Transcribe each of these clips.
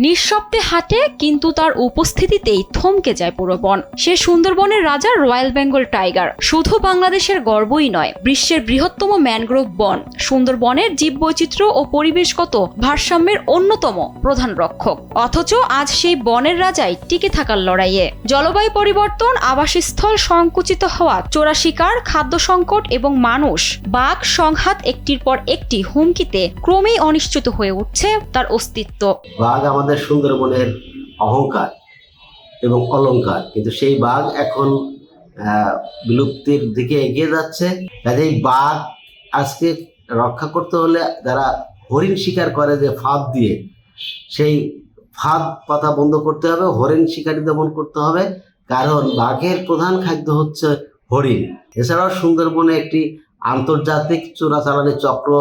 নিঃশব্দে হাঁটে, কিন্তু তার উপস্থিতিতেই থমকে যায় পুরো বন। সে সুন্দরবনের রাজা, রয়্যাল বেঙ্গল টাইগার। শুধু বাংলাদেশের গর্বই নয়, বিশ্বের বৃহত্তম ম্যানগ্রোভ বন, সুন্দরবনের জীববৈচিত্র্য ও পরিবেশগত ভারসাম্যের অন্যতম প্রধান রক্ষক। অথচ আজ সেই বনের রাজাই টিকে থাকার লড়াইয়ে। জলবায়ু পরিবর্তন, আবাসস্থল সংকুচিত হওয়া, চোরা শিকার, খাদ্য সংকট এবং মানুষ বাঘ সংঘাত একটির পর একটি হুমকিতে ক্রমেই অনিশ্চিত হয়ে উঠছে তার অস্তিত্ব। বাঘ আমাদের সুন্দরবনের অহংকার এবং অলংকার, কিন্তু সেই বাঘ এখন বিলুপ্তির দিকে এগিয়ে যাচ্ছে। কাজেই বাঘ আজকে রক্ষা করতে হলে যারা হরিণ শিকার করে যে ফাঁদ দিয়ে, সেই ফাঁদ পাতা বন্ধ করতে হবে, হরিণ শিকারি দমন করতে হবে, কারণ বাঘের প্রধান খাদ্য হচ্ছে হরিণ। এছাড়াও সুন্দরবনে একটি আন্তর্জাতিক চোরাচালানি চক্র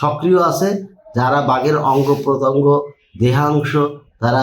সক্রিয় আছে, যারা বাঘের অঙ্গ প্রত্যঙ্গ, দেহাংশ তারা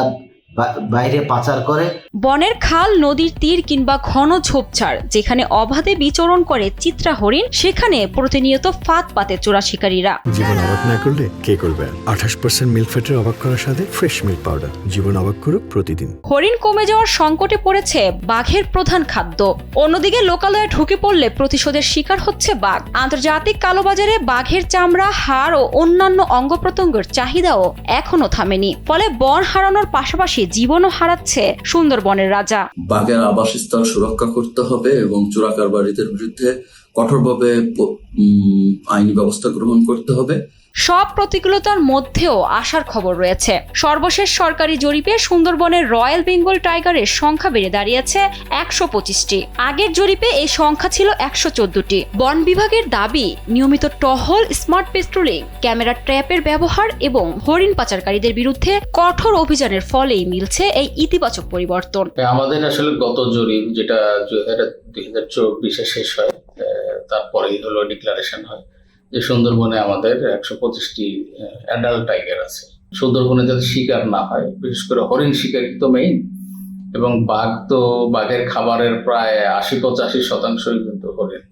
বাইরে পাচার করে। বনের খাল, নদীর তীর কিংবা ঘন ঝোপঝাড় যেখানে অবাধে বিচরণ করে চিত্রা হরিণ, সেখানে প্রতিনিয়ত ফাঁদ পাতে চোরা শিকারীরা। জীবন অবাক না করলে কে করবে? 28% মিল্ক ফ্যাটের অবাক করার সাথে ফ্রেশ মিল্ক পাউডার। জীবন অবাক করুক প্রতিদিন। হরিণ কমে যাওয়ার সংকটে পড়েছে বাঘের প্রধান খাদ্য। অন্যদিকে লোকালয়ে ঢুকে পড়লে প্রতিশোধের শিকার হচ্ছে বাঘ। আন্তর্জাতিক কালোবাজারে বাঘের চামড়া, হাড় ও অন্যান্য অঙ্গ প্রত্যঙ্গের চাহিদাও এখনো থামেনি। ফলে বন হারানোর পাশাপাশি জীবনও হারাচ্ছে সুন্দরবনের রাজা। বাঘের আবাসস্থল সুরক্ষা করতে হবে এবং চোরাকারবারিদের বিরুদ্ধে কঠোরভাবে আইনি ব্যবস্থা গ্রহণ করতে হবে। সব প্রতিকূলতার মধ্যেও আশার খবর রয়েছে। সর্বশেষ সরকারি জরিপে সুন্দরবনের রয়্যাল বেঙ্গল টাইগারের সংখ্যা বেড়ে দাঁড়িয়েছে 125টি। আগের জরিপে এই সংখ্যা ছিল 114টি। বন বিভাগের দাবি, নিয়মিত টহল, স্মার্ট পেট্রোলিং, ক্যামেরা ট্র্যাপের ব্যবহার এবং হরিণ পাচারকারীদের বিরুদ্ধে কঠোর অভিযানের ফলেই মিলছে এই ইতিবাচক পরিবর্তন। আমাদের আসলে গত জরিপ, যেটা 2024-এ শেষ হয়, তারপরেই হলো ডিক্লারেশন হয় যে সুন্দরবনে আমাদের 125টি অ্যাডাল্ট টাইগার আছে। সুন্দরবনে যাতে শিকার না হয়, বিশেষ করে হরিণ শিকারই তো মেইন, এবং বাঘ তো বাঘের খাবারের প্রায় 80-85% কিন্তু হরিণ।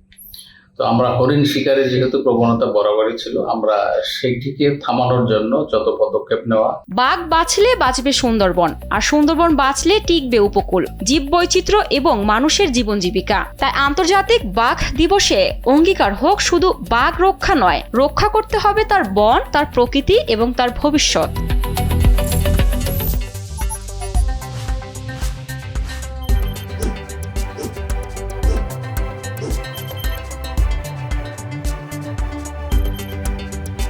তো আমরা হরিণ শিকারের যেহেতু প্রবণতা বরাবরই ছিল, আমরা সেইটিকে থামানোর জন্য যত পদক্ষেপ নেওয়া। বাঘ বাঁচলে বাঁচবে সুন্দরবন, আর সুন্দরবন বাঁচলে টিকবে উপকূল, জীববৈচিত্র্য এবং মানুষের জীবন জীবিকা। তাই আন্তর্জাতিক বাঘ দিবসে অঙ্গীকার হোক, শুধু বাঘ রক্ষা নয়, রক্ষা করতে হবে তার বন, তার প্রকৃতি এবং তার ভবিষ্যৎ।